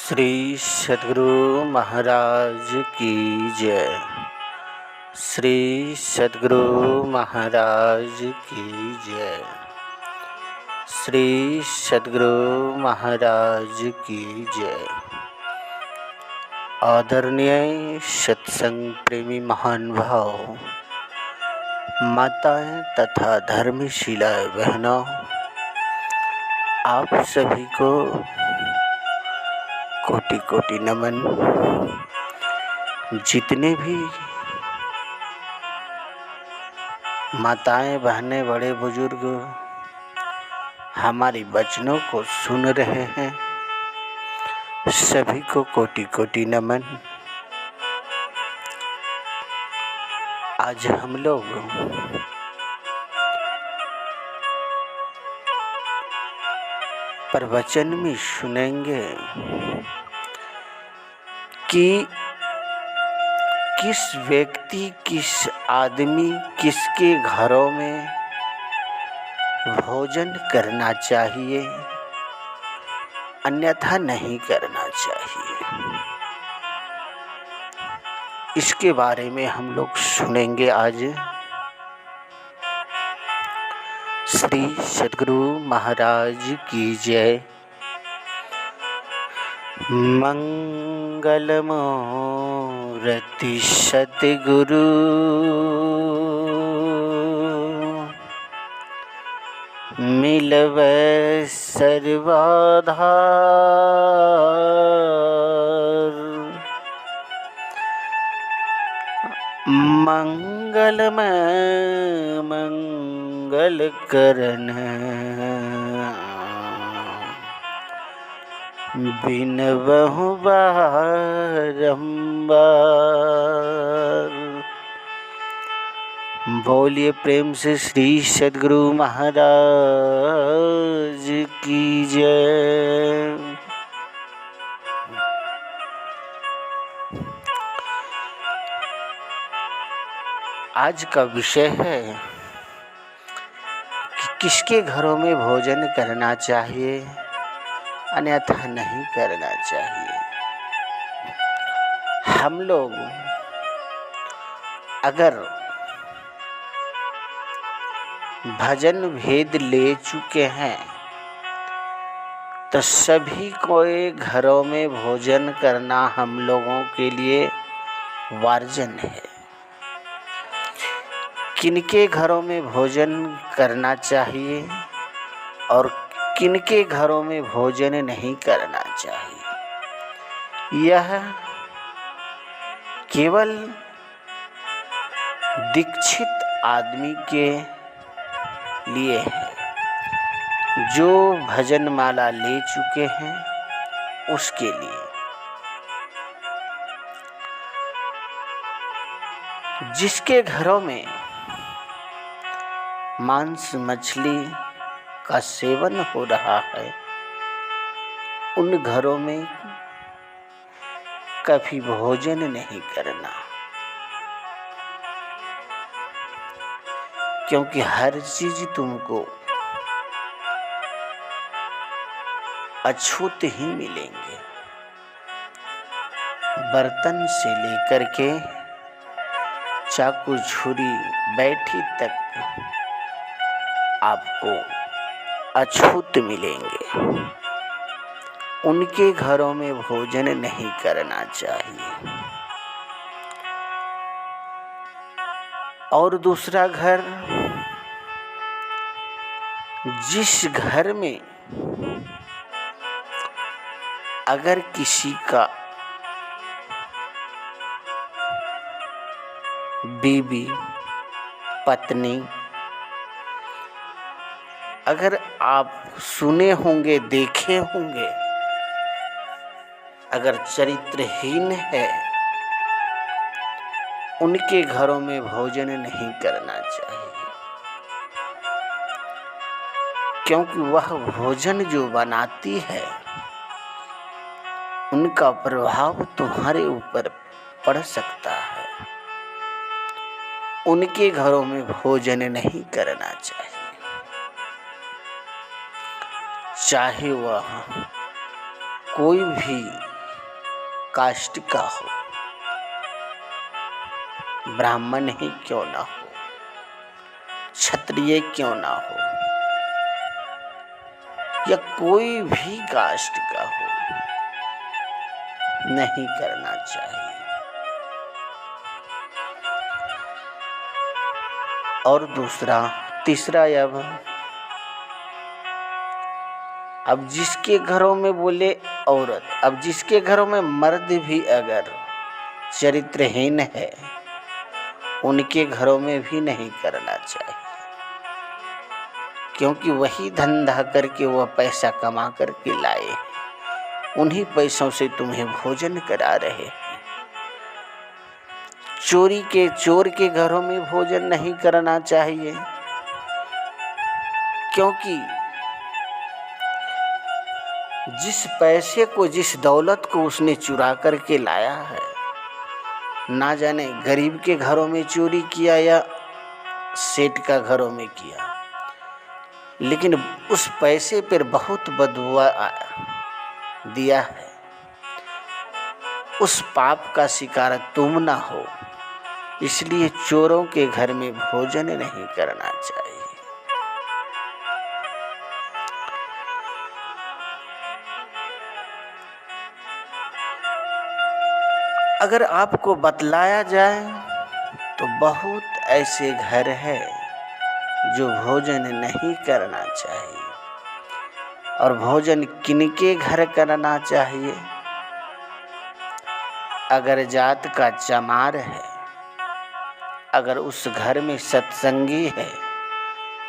श्री सद्गुरु महाराज की जय। श्री सद्गुरु महाराज की जय। श्री सद्गुरु महाराज की जय। आदरणीय सत्संग प्रेमी महान भाव, माताएं तथा धर्मशिला बहनों, आप सभी को कोटि कोटि नमन। जितने भी माताएं, बहनें, बड़े बुजुर्ग हमारी वचनों को सुन रहे हैं, सभी को कोटि कोटि नमन। आज हम लोग प्रवचन में सुनेंगे कि किस व्यक्ति, किस आदमी, किसके घरों में भोजन करना चाहिए, अन्यथा नहीं करना चाहिए। इसके बारे में हम लोग सुनेंगे आज। श्री सद्गुरु महाराज की जय। मंगल मूर्ति सद्गुरु, मिलवै सर्वाधार। मंगलमय मंगल करन, बिनबहु बारंबार। बोलिए प्रेम से श्री सद्गुरु महाराज की जय। आज का विषय है कि किसके घरों में भोजन करना चाहिए, अन्यथा नहीं करना चाहिए। हम लोग अगर भजन भेद ले चुके हैं तो सभी को घरों में भोजन करना हम लोगों के लिए वर्जन है। किनके घरों में भोजन करना चाहिए और किनके घरों में भोजन नहीं करना चाहिए, यह केवल दीक्षित आदमी के लिए है। जो भजन माला ले चुके हैं उसके लिए। जिसके घरों में मांस मछली का सेवन हो रहा है, उन घरों में कभी भोजन नहीं करना, क्योंकि हर चीज तुमको अछूत ही मिलेंगे। बर्तन से लेकर के चाकू छुरी बैठी तक आपको अछूत मिलेंगे। उनके घरों में भोजन नहीं करना चाहिए। और दूसरा घर, जिस घर में अगर किसी का बीवी, पत्नी, अगर आप सुने होंगे, देखे होंगे, अगर चरित्रहीन है, उनके घरों में भोजन नहीं करना चाहिए, क्योंकि वह भोजन जो बनाती है उनका प्रभाव तुम्हारे ऊपर पड़ सकता है। उनके घरों में भोजन नहीं करना चाहिए, चाहे वह कोई भी कास्ट का हो, ब्राह्मण ही क्यों ना हो, क्षत्रिय क्यों ना हो, या कोई भी कास्ट का हो, नहीं करना चाहिए। और तीसरा अब जिसके घरों में बोले औरत, अब जिसके घरों में मर्द भी अगर चरित्रहीन है, उनके घरों में भी नहीं करना चाहिए, क्योंकि वही धंधा करके वह पैसा कमा करके लाए, उन्हीं पैसों से तुम्हें भोजन करा रहे हैं। चोर के घरों में भोजन नहीं करना चाहिए, क्योंकि जिस पैसे को, जिस दौलत को उसने चुरा करके लाया है, ना जाने गरीब के घरों में चोरी किया या सेठ का घरों में किया, लेकिन उस पैसे पर बहुत बदबू दिया है। उस पाप का शिकार तुम ना हो, इसलिए चोरों के घर में भोजन नहीं करना चाहिए। अगर आपको बतलाया जाए तो बहुत ऐसे घर है जो भोजन नहीं करना चाहिए। और भोजन किनके घर करना चाहिए? अगर जात का चमार है, अगर उस घर में सत्संगी है,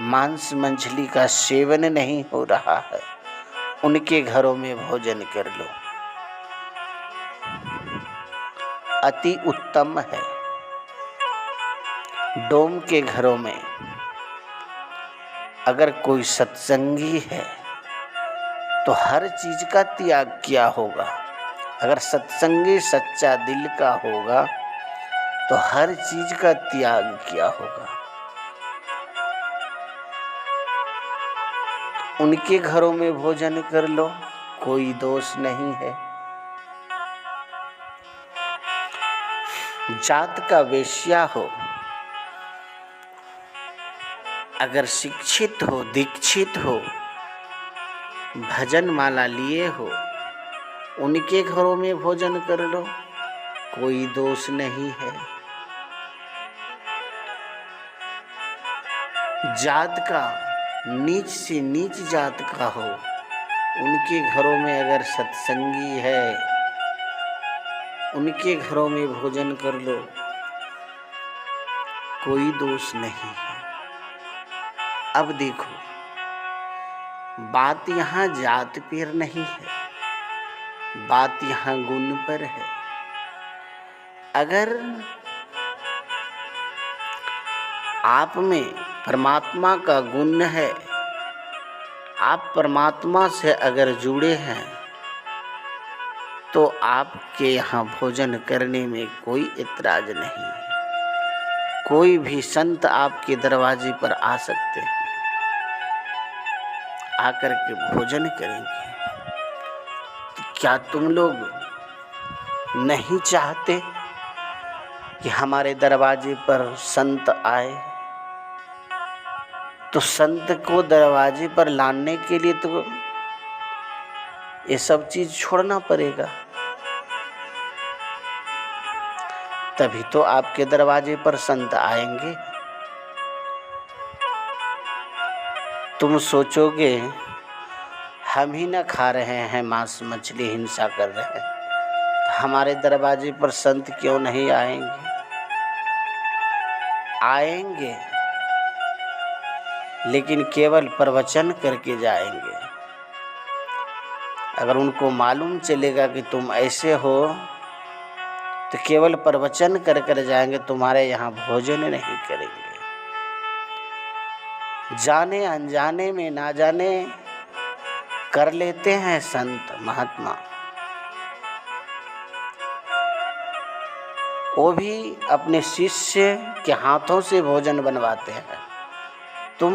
मांस मछली का सेवन नहीं हो रहा है, उनके घरों में भोजन कर लो, अति उत्तम है। डोम के घरों में अगर कोई सत्संगी है तो हर चीज का त्याग किया होगा। अगर सत्संगी सच्चा दिल का होगा तो हर चीज का त्याग किया होगा। उनके घरों में भोजन कर लो, कोई दोष नहीं है। जात का वेश्या हो, अगर शिक्षित हो, दीक्षित हो, भजन माला लिए हो, उनके घरों में भोजन कर लो, कोई दोष नहीं है। जात का नीच से नीच जात का हो, उनके घरों में अगर सत्संगी है, उनके घरों में भोजन कर लो, कोई दोष नहीं है। अब देखो, बात यहाँ जात पर नहीं है, बात यहाँ गुण पर है। अगर आप में परमात्मा का गुण है, आप परमात्मा से अगर जुड़े हैं, तो आपके यहाँ भोजन करने में कोई इतराज नहीं है। कोई भी संत आपके दरवाजे पर आ सकते हैं, आकर के भोजन करेंगे। तो क्या तुम लोग नहीं चाहते कि हमारे दरवाजे पर संत आए? तो संत को दरवाजे पर लाने के लिए तो ये सब चीज छोड़ना पड़ेगा, तभी तो आपके दरवाजे पर संत आएंगे। तुम सोचोगे हम ही ना खा रहे हैं मांस मछली, हिंसा कर रहे हैं, तो हमारे दरवाजे पर संत क्यों नहीं आएंगे? आएंगे, लेकिन केवल प्रवचन करके जाएंगे। अगर उनको मालूम चलेगा कि तुम ऐसे हो, तो केवल प्रवचन कर कर जाएंगे, तुम्हारे यहाँ भोजन नहीं करेंगे। जाने अनजाने में ना जाने कर लेते हैं संत महात्मा, वो भी अपने शिष्य के हाथों से भोजन बनवाते हैं। तुम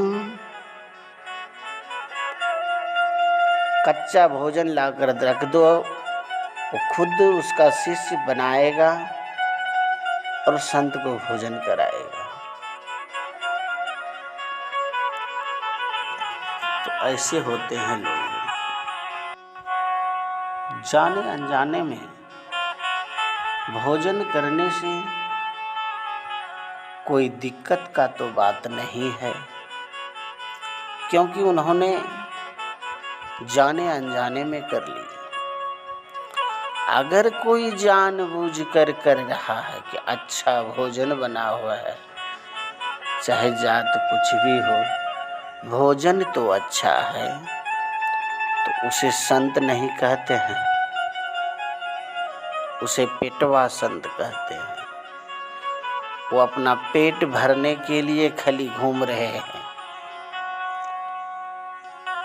कच्चा भोजन लाकर रख दो, वो खुद उसका शिष्य बनाएगा और संत को भोजन कराएगा। तो ऐसे होते हैं लोग, जाने अनजाने में भोजन करने से कोई दिक्कत का तो बात नहीं है, क्योंकि उन्होंने जाने अनजाने में कर लिया। अगर कोई जानबूझ कर रहा है कि अच्छा भोजन बना हुआ है, चाहे जात कुछ भी हो, भोजन तो अच्छा है, तो उसे संत नहीं कहते हैं, उसे पेटवा संत कहते हैं। वो अपना पेट भरने के लिए खाली घूम रहे हैं,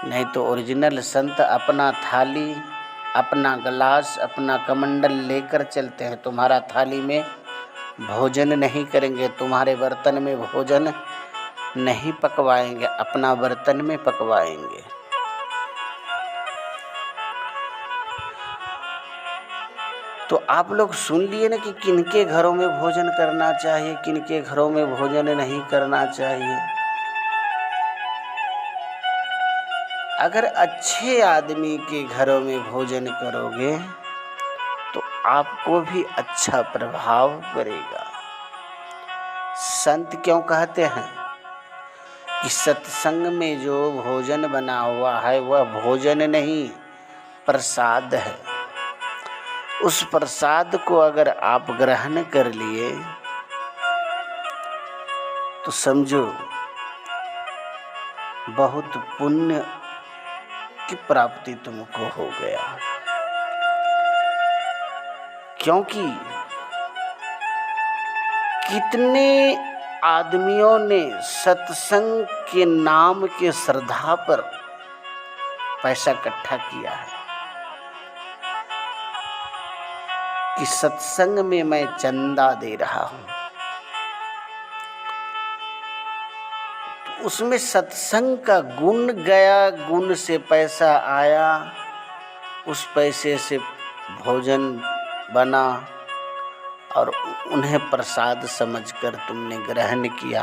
नहीं तो ओरिजिनल संत अपना थाली, अपना गिलास, अपना कमंडल लेकर चलते हैं। तुम्हारा थाली में भोजन नहीं करेंगे, तुम्हारे बर्तन में भोजन नहीं पकवाएंगे, अपना बर्तन में पकवाएंगे। तो आप लोग सुन लिए ना कि किनके घरों में भोजन करना चाहिए, किनके घरों में भोजन नहीं करना चाहिए। अगर अच्छे आदमी के घरों में भोजन करोगे तो आपको भी अच्छा प्रभाव पड़ेगा। संत क्यों कहते हैं कि सत्संग में जो भोजन बना हुआ है वह भोजन नहीं, प्रसाद है। उस प्रसाद को अगर आप ग्रहण कर लिए तो समझो बहुत पुण्य की प्राप्ति तुमको हो गया। क्योंकि कितने आदमियों ने सत्संग के नाम के श्रद्धा पर पैसा इकट्ठा किया है कि सत्संग में मैं चंदा दे रहा हूं। तो उसमें सत्संग का गुण गया, गुण से पैसा आया, उस पैसे से भोजन बना और उन्हें प्रसाद समझकर तुमने ग्रहण किया।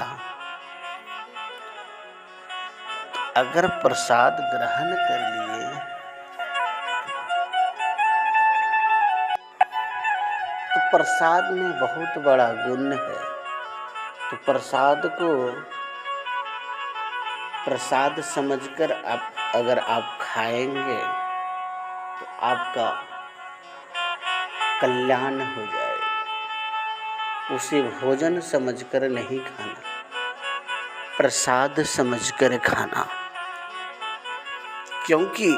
तो अगर प्रसाद ग्रहण कर लिए तो प्रसाद में बहुत बड़ा गुण है। तो प्रसाद को प्रसाद समझकर अगर आप खाएंगे तो आपका कल्याण हो जाएगा। उसे भोजन समझकर नहीं खाना, प्रसाद समझकर खाना, क्योंकि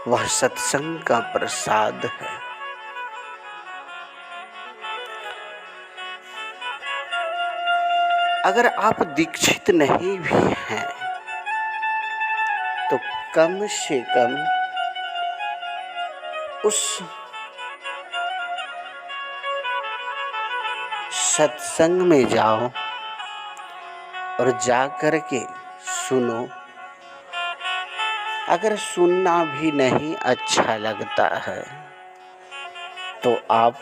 वह सत्संग का प्रसाद है। अगर आप दीक्षित नहीं भी हैं तो कम से कम उस सत्संग में जाओ और जा कर के सुनो। अगर सुनना भी नहीं अच्छा लगता है तो आप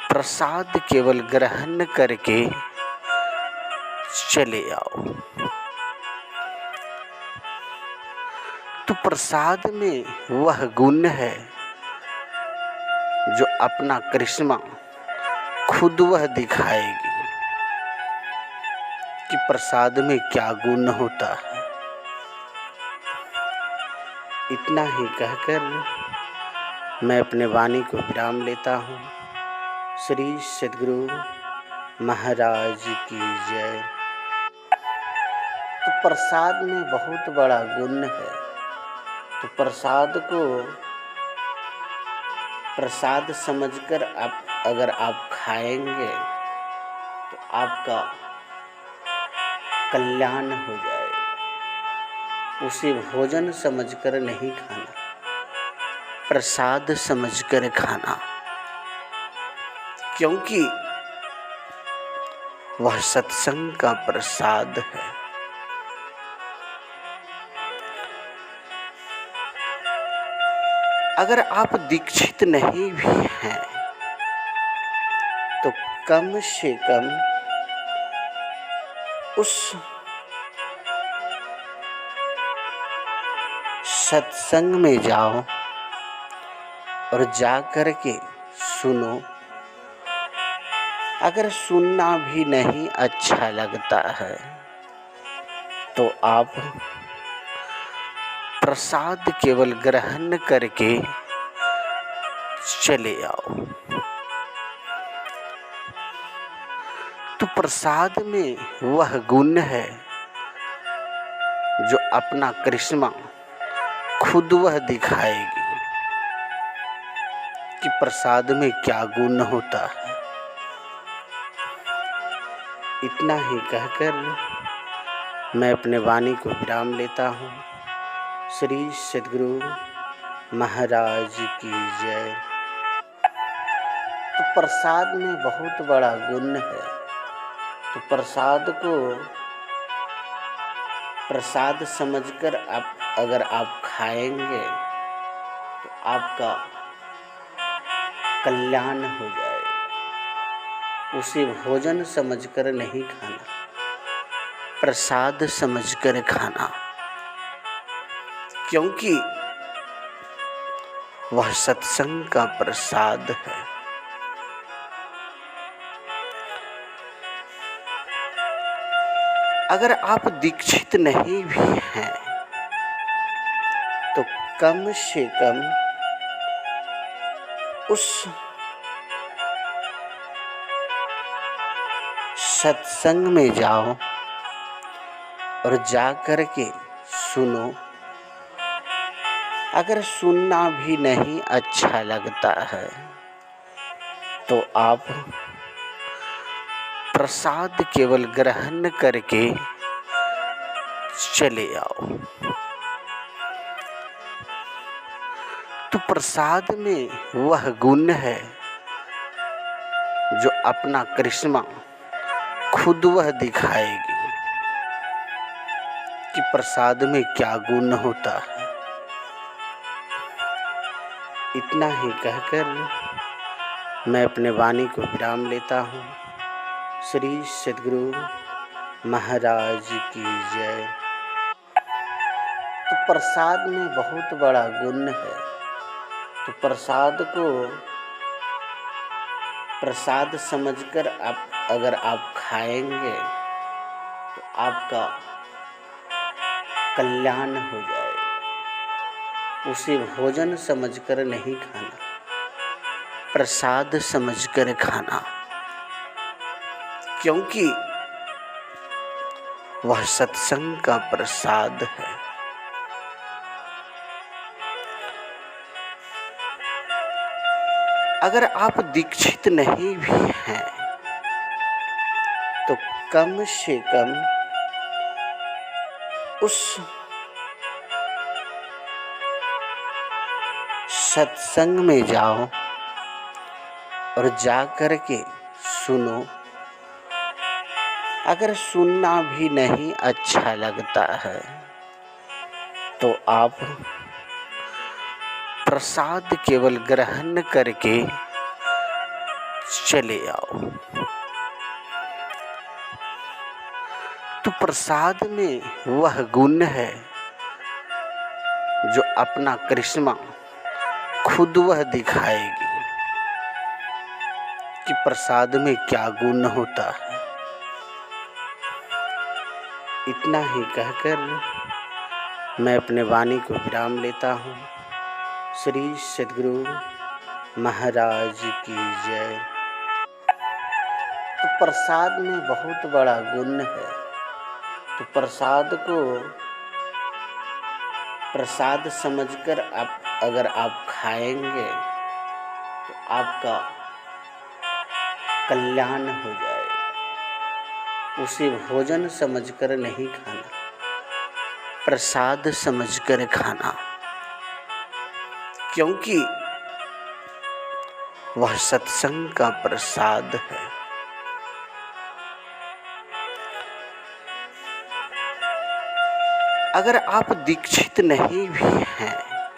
प्रसाद केवल ग्रहण करके चले आओ। तो प्रसाद में वह गुण है जो अपना करिश्मा खुद वह दिखाएगी कि प्रसाद में क्या गुण होता है। इतना ही कहकर मैं अपने वाणी को विराम लेता हूँ। श्री सद्गुरु महाराज की जय। तो प्रसाद में बहुत बड़ा गुण है। तो प्रसाद को प्रसाद समझकर अगर आप खाएंगे तो आपका कल्याण हो जाएगा। उसे भोजन समझकर नहीं खाना, प्रसाद समझकर खाना, क्योंकि वह सत्संग का प्रसाद है। अगर आप दीक्षित नहीं भी हैं तो कम से कम उस सत्संग में जाओ और जा कर के सुनो। अगर सुनना भी नहीं अच्छा लगता है तो आप प्रसाद केवल ग्रहण करके चले आओ। तो प्रसाद में वह गुण है जो अपना करिश्मा खुद वह दिखाएगी कि प्रसाद में क्या गुण होता है। इतना ही कहकर मैं अपने वाणी को विराम लेता हूँ। श्री सद्गुरु महाराज की जय। तो प्रसाद में बहुत बड़ा गुण है। तो प्रसाद को प्रसाद समझकर अगर आप खाएंगे तो आपका कल्याण हो जाएगा। उसे भोजन समझकर नहीं खाना, प्रसाद समझकर खाना, क्योंकि वह सत्संग का प्रसाद है। अगर आप दीक्षित नहीं भी हैं तो कम से कम उस सत्संग में जाओ और जा कर के सुनो। अगर सुनना भी नहीं अच्छा लगता है तो आप प्रसाद केवल ग्रहण करके चले आओ। तो प्रसाद में वह गुण है जो अपना करिश्मा खुद वह दिखाएगी कि प्रसाद में क्या गुण होता है। इतना ही कहकर मैं अपने वाणी को विराम लेता हूँ। श्री सद्गुरु महाराज की जय। तो प्रसाद में बहुत बड़ा गुण है। तो प्रसाद को प्रसाद समझकर अगर आप खाएंगे तो आपका कल्याण हो जाएगा। उसे भोजन समझकर नहीं खाना, प्रसाद समझकर खाना, क्योंकि वह सत्संग का प्रसाद है। अगर आप दीक्षित नहीं भी हैं तो कम से कम उस सत्संग में जाओ और जा कर के सुनो। अगर सुनना भी नहीं अच्छा लगता है तो आप प्रसाद केवल ग्रहण करके चले आओ। तो प्रसाद में वह गुण है जो अपना करिश्मा खुद वह दिखाएगी कि प्रसाद में क्या गुण होता है। इतना ही कहकर मैं अपने वाणी को विराम लेता हूँ। श्री सद्गुरु महाराज की जय। तो प्रसाद में बहुत बड़ा गुण है। तो प्रसाद को प्रसाद समझकर अगर आप खाएंगे तो आपका कल्याण हो जाएगा। उसे भोजन समझकर नहीं खाना, प्रसाद समझकर खाना, क्योंकि वह सत्संग का प्रसाद है। अगर आप दीक्षित नहीं भी हैं